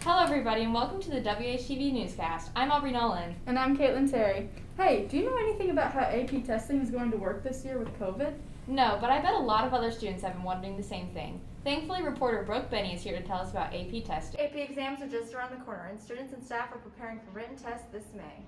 Hello everybody and welcome to the WHTV Newscast. I'm Aubrey Nolan. And I'm Caitlin Terry. Hey, do you know anything about how AP testing is going to work this year with COVID? No, but I bet a lot of other students have been wondering the same thing. Thankfully, reporter Brooke Benny is here to tell us about AP testing. AP exams are just around the corner, and students and staff are preparing for written tests this May.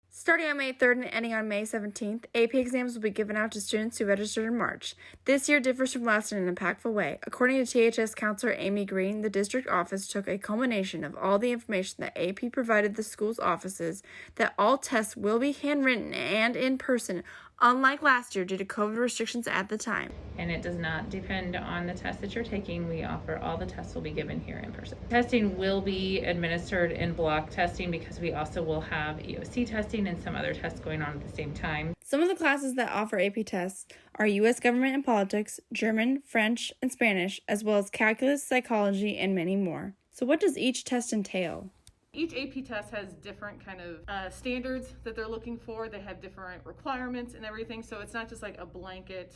Starting on May 3rd and ending on May 17th, AP exams will be given out to students who registered in March. This year differs from last in an impactful way. According to THS counselor Amy Green, the district office took a culmination of all the information that AP provided the school's offices that all tests will be handwritten and in person, unlike last year due to COVID restrictions at the time. And it does not depend on the test that you're taking. We offer all the tests will be given here in person. Testing will be administered in block testing because we also will have EOC testing and some other tests going on at the same time. Some of the classes that offer AP tests are U.S. Government and Politics, German, French, and Spanish, as well as Calculus, Psychology, and many more. So what does each test entail? Each AP test has different kind of standards that they're looking for. They have different requirements and everything. So it's not just like a blanket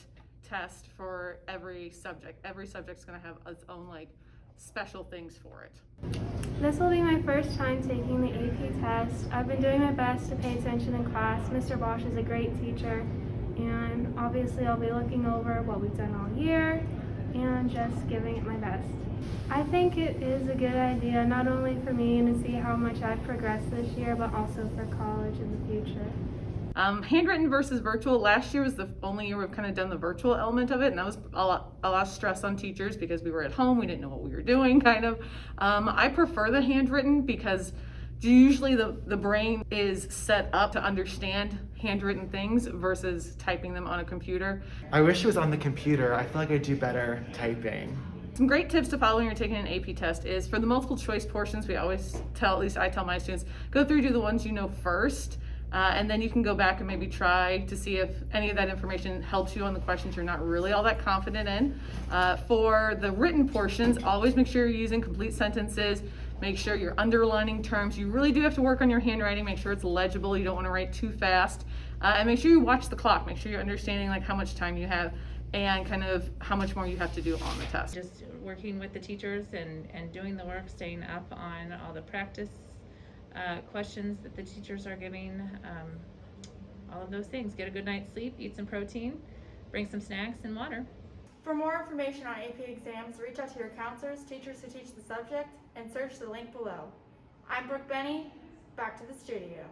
test for every subject. Every subject's going to have its own like special things for it. This will be my first time taking the AP test. I've been doing my best to pay attention in class. Mr. Bosch is a great teacher, and obviously I'll be looking over what we've done all year and just giving it my best. I think it is a good idea, not only for me to see how much I've progressed this year, but also for college in the future. Handwritten versus virtual. Last year was the only year we've kind of done the virtual element of it, and that was a lot of stress on teachers because we were at home, we didn't know what we were doing, kind of. I prefer the handwritten because usually the brain is set up to understand handwritten things versus typing them on a computer. I wish it was on the computer. I feel like I do better typing. Some great tips to follow when you're taking an AP test is for the multiple choice portions, we always tell, at least I tell my students, go through do the ones you know first, and then you can go back and maybe try to see if any of that information helps you on the questions you're not really all that confident in. For the written portions, always make sure you're using complete sentences, make sure you're underlining terms. You really do have to work on your handwriting, make sure it's legible, you don't want to write too fast, and make sure you watch the clock, make sure you're understanding like how much time you have and kind of how much more you have to do on the test. Just working with the teachers and doing the work, staying up on all the practice questions that the teachers are giving, all of those things. Get a good night's sleep, eat some protein, bring some snacks and water. For more information on AP exams, reach out to your counselors, teachers who teach the subject, and search the link below. I'm Brooke Benny. Back to the studio.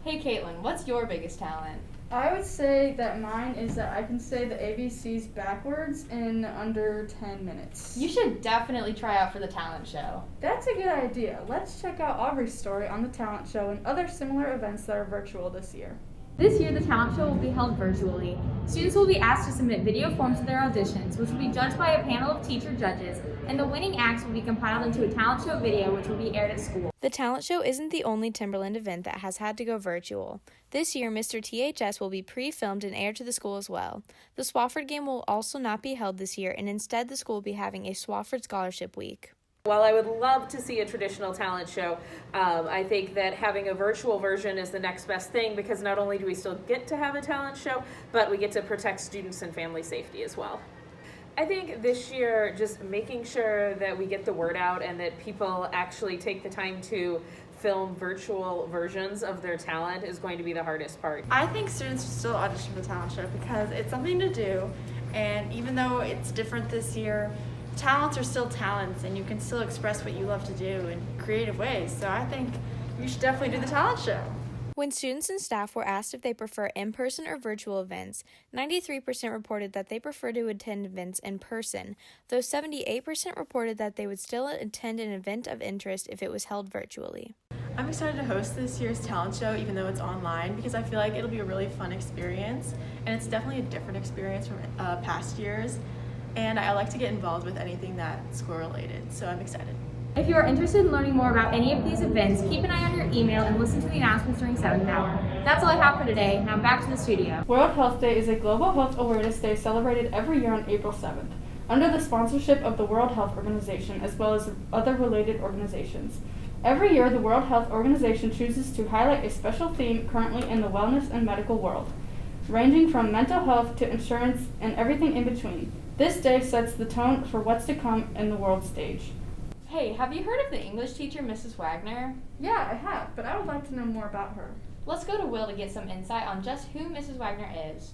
Hey Caitlin, what's your biggest talent? I would say that mine is that I can say the ABCs backwards in under 10 minutes. You should definitely try out for the talent show. That's a good idea. Let's check out Aubrey's story on the talent show and other similar events that are virtual this year. This year, the talent show will be held virtually. Students will be asked to submit video forms of their auditions, which will be judged by a panel of teacher judges, and the winning acts will be compiled into a talent show video, which will be aired at school. The talent show isn't the only Timberland event that has had to go virtual. This year, Mr. THS will be pre-filmed and aired to the school as well. The Swofford game will also not be held this year, and instead the school will be having a Swofford Scholarship Week. While I would love to see a traditional talent show, I think that having a virtual version is the next best thing because not only do we still get to have a talent show, but we get to protect students and family safety as well. I think this year, just making sure that we get the word out and that people actually take the time to film virtual versions of their talent is going to be the hardest part. I think students should still audition for the talent show because it's something to do, and even though it's different this year, talents are still talents and you can still express what you love to do in creative ways. So I think you should definitely do the talent show. When students and staff were asked if they prefer in-person or virtual events, 93% reported that they prefer to attend events in person, though 78% reported that they would still attend an event of interest if it was held virtually. I'm excited to host this year's talent show even though it's online because I feel like it'll be a really fun experience, and it's definitely a different experience from past years. And I like to get involved with anything that's school related, so I'm excited. If you are interested in learning more about any of these events, keep an eye on your email and listen to the announcements during 7th hour. That's all I have for today. Now back to the studio. World Health Day is a global health awareness day celebrated every year on April 7th, under the sponsorship of the World Health Organization as well as other related organizations. Every year, the World Health Organization chooses to highlight a special theme currently in the wellness and medical world, ranging from mental health to insurance and everything in between. This day sets the tone for what's to come in the world stage. Hey, have you heard of the English teacher, Mrs. Wagner? Yeah, I have, but I would like to know more about her. Let's go to Will to get some insight on just who Mrs. Wagner is.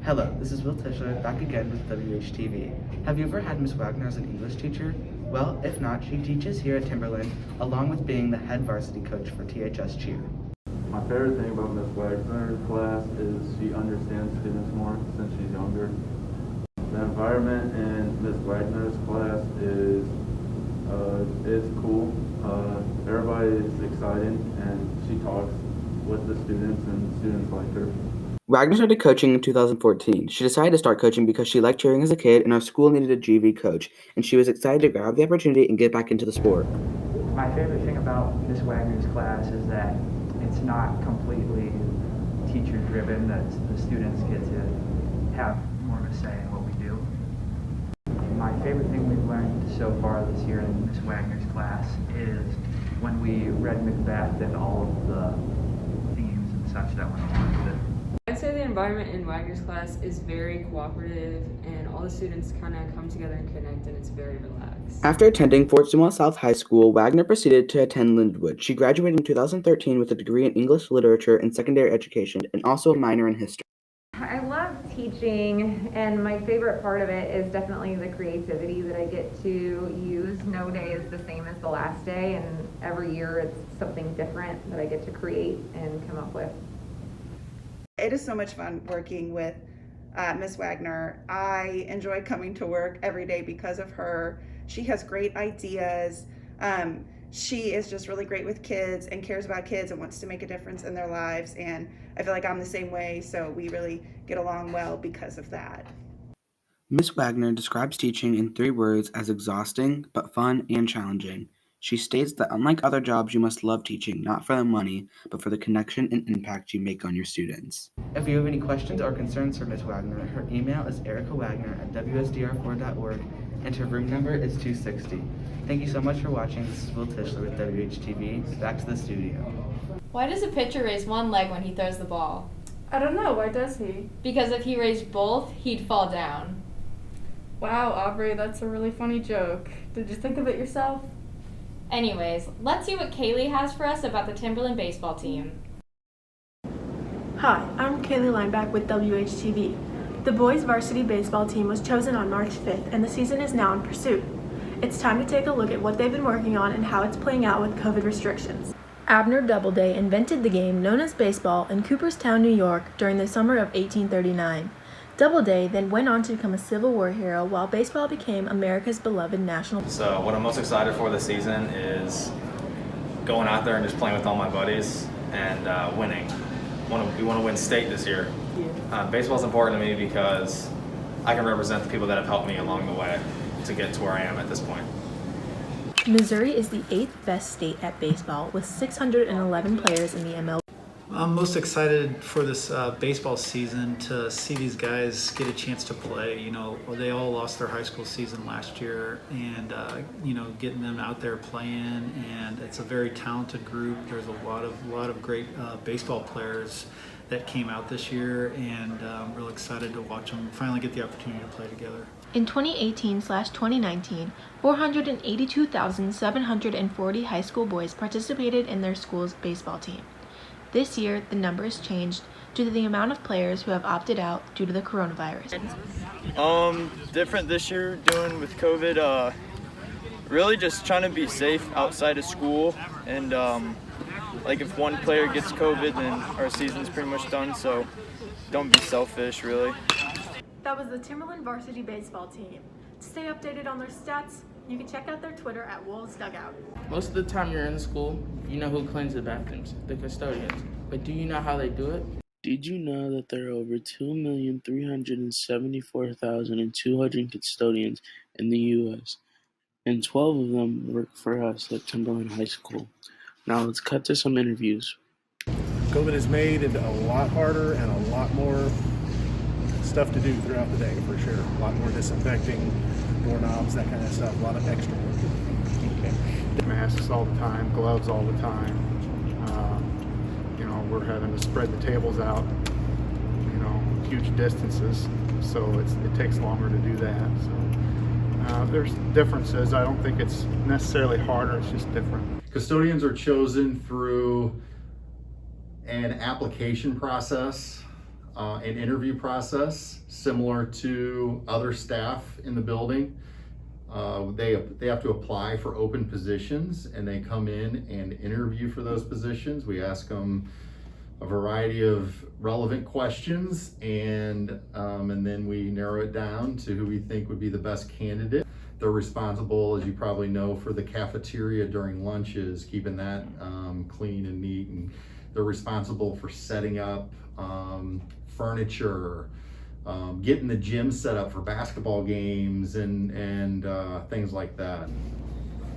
Hello, this is Will Tischler, back again with WHTV. Have you ever had Miss Wagner as an English teacher? Well, if not, she teaches here at Timberland, along with being the head varsity coach for THS Cheer. My favorite thing about Miss Wagner's class is she understands students more since she's younger. The environment in Miss Wagner's class is cool. Everybody is exciting, and she talks with the students, and students like her. Wagner started coaching in 2014. She decided to start coaching because she liked cheering as a kid and our school needed a GV coach, and she was excited to grab the opportunity and get back into the sport. My favorite thing about Miss Wagner's class is that it's not completely teacher-driven, that the students get to have more of a say in what we do. My favorite thing we've learned so far this year in Miss Wagner's class is when we read Macbeth and all of the themes and such that went along with it. I'd say the environment in Wagner's class is very cooperative, and all the students kind of come together and connect, and it's very relaxed. After attending Fort Sumwalt South High School, Wagner proceeded to attend Lindenwood. She graduated in 2013 with a degree in English literature and secondary education, and also a minor in history. I love teaching, and my favorite part of it is definitely the creativity that I get to use. No day is the same as the last day, and every year it's something different that I get to create and come up with. It is so much fun working with Miss Wagner. I enjoy coming to work every day because of her. She has great ideas. She is just really great with kids and cares about kids and wants to make a difference in their lives. And I feel like I'm the same way, so we really get along well because of that. Miss Wagner describes teaching in 3 words as exhausting, but fun and challenging. She states that unlike other jobs, you must love teaching, not for the money, but for the connection and impact you make on your students. If you have any questions or concerns for Miss Wagner, her email is ericawagner@wsdr4.org, and her room number is 260. Thank you so much for watching. This is Will Tischler with WHTV. Back to the studio. Why does a pitcher raise one leg when he throws the ball? I don't know, why does he? Because if he raised both, he'd fall down. Wow, Aubrey, that's a really funny joke. Did you think of it yourself? Anyways, let's see what Kaylee has for us about the Timberland baseball team. Hi, I'm Kaylee Lineback with WHTV. The boys varsity baseball team was chosen on March 5th, and the season is now in pursuit. It's time to take a look at what they've been working on and how it's playing out with COVID restrictions. Abner Doubleday invented the game known as baseball in Cooperstown, New York during the summer of 1839. Doubleday then went on to become a Civil War hero while baseball became America's beloved national. So what I'm most excited for this season is going out there and just playing with all my buddies and winning. We want to win state this year. Baseball's important to me because I can represent the people that have helped me along the way to get to where I am at this point. Missouri is the 8th best state at baseball with 611 players in the MLB. I'm most excited for this baseball season to see these guys get a chance to play. You know, they all lost their high school season last year, and getting them out there playing, and it's a very talented group. There's a lot of great baseball players that came out this year, and I'm really excited to watch them finally get the opportunity to play together. In 2018/2019, 482,740 high school boys participated in their school's baseball team. This year, the number has changed due to the amount of players who have opted out due to the coronavirus. Different this year doing with COVID, really just trying to be safe outside of school, and like if one player gets COVID, then our season's pretty much done, so don't be selfish, really. That was the Timberland varsity baseball team. To stay updated on their stats, you can check out their Twitter at Wolves Dugout. Most of the time you're in school, you know who cleans the bathrooms, the custodians. But do you know how they do it? Did you know that there are over 2,374,200 custodians in the U.S., and 12 of them work for us at Timberland High School? Now let's cut to some interviews. COVID has made it a lot harder and a lot more stuff to do throughout the day, for sure. A lot more disinfecting, doorknobs, that kind of stuff, a lot of extra work. Okay. Masks all the time, gloves all the time. We're having to spread the tables out, huge distances, so it takes longer to do that. So There's differences. I don't think it's necessarily harder, it's just different. Custodians are chosen through an application process, an interview process, similar to other staff in the building. They have to apply for open positions, and they come in and interview for those positions. We ask them a variety of relevant questions, and then we narrow it down to who we think would be the best candidate. They're responsible, as you probably know, for the cafeteria during lunches, keeping that clean and neat, and they're responsible for setting up furniture, getting the gym set up for basketball games and things like that.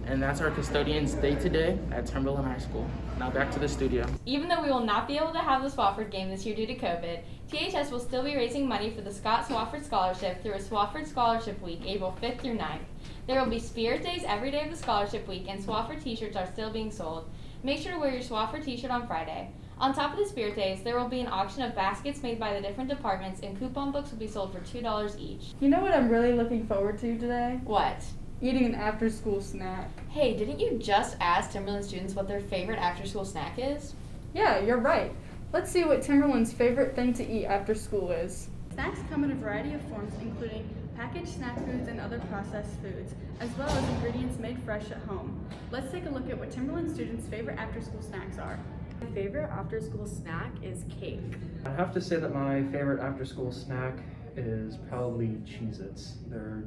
And that's our custodians day-to-day at Timberland High School. Now back to the studio. Even though we will not be able to have the Swafford game this year due to COVID, THS will still be raising money for the Scott Swafford Scholarship through a Swafford Scholarship Week, April 5th through 9th. There will be Spirit Days every day of the Scholarship Week, and Swafford t-shirts are still being sold. Make sure to wear your Swafford t-shirt on Friday. On top of the Spirit Days, there will be an auction of baskets made by the different departments, and coupon books will be sold for $2 each. You know what I'm really looking forward to today? What? Eating an after-school snack. Hey, didn't you just ask Timberland students what their favorite after-school snack is? Yeah, you're right. Let's see what Timberland's favorite thing to eat after school is. Snacks come in a variety of forms, including packaged snack foods and other processed foods, as well as ingredients made fresh at home. Let's take a look at what Timberland students' favorite after-school snacks are. My favorite after-school snack is cake. I have to say that my favorite after-school snack is probably Cheez-Its. They're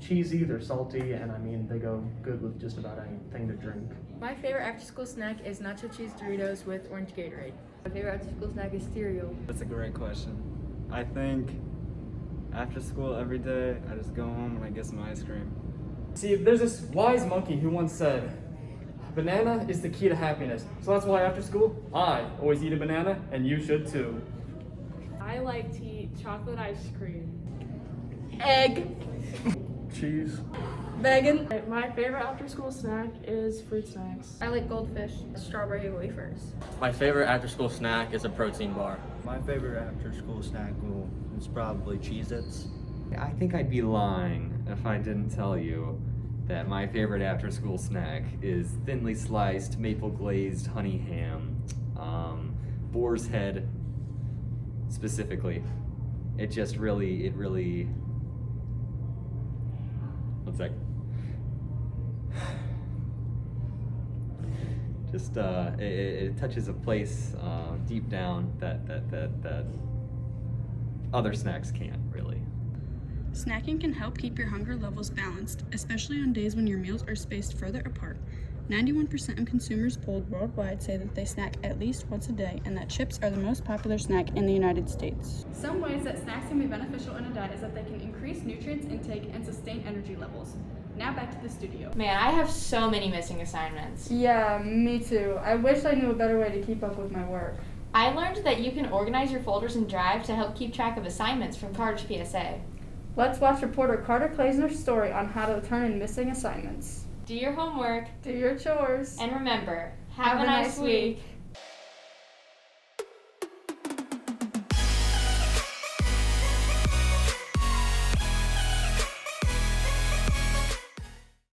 cheesy, they're salty, and I mean they go good with just about anything to drink. My favorite after-school snack is nacho cheese Doritos with orange Gatorade. My favorite after-school snack is cereal. That's a great question. I think after school every day, I just go home and I get some ice cream. See, there's this wise monkey who once said, banana is the key to happiness. So that's why after school, I always eat a banana, and you should too. I like to eat chocolate ice cream. Egg. Cheese. Vegan. My favorite after-school snack is fruit snacks. I like goldfish, strawberry wafers. My favorite after-school snack is a protein bar. My favorite after-school snack is probably Cheez-Its. I think I'd be lying if I didn't tell you that my favorite after-school snack is thinly sliced maple glazed honey ham, boar's head specifically. It really. One sec. Just it touches a place deep down that other snacks can't really. Snacking can help keep your hunger levels balanced, especially on days when your meals are spaced further apart. 91% of consumers polled worldwide say that they snack at least once a day, and that chips are the most popular snack in the United States. Some ways that snacks can be beneficial in a diet is that they can increase nutrients intake and sustain energy levels. Now back to the studio. Man, I have so many missing assignments. Yeah, me too. I wish I knew a better way to keep up with my work. I learned that you can organize your folders in Drive to help keep track of assignments from Carter's PSA. Let's watch reporter Carter Klaisner's story on how to turn in missing assignments. Do your homework. Do your chores. And remember, have a nice week.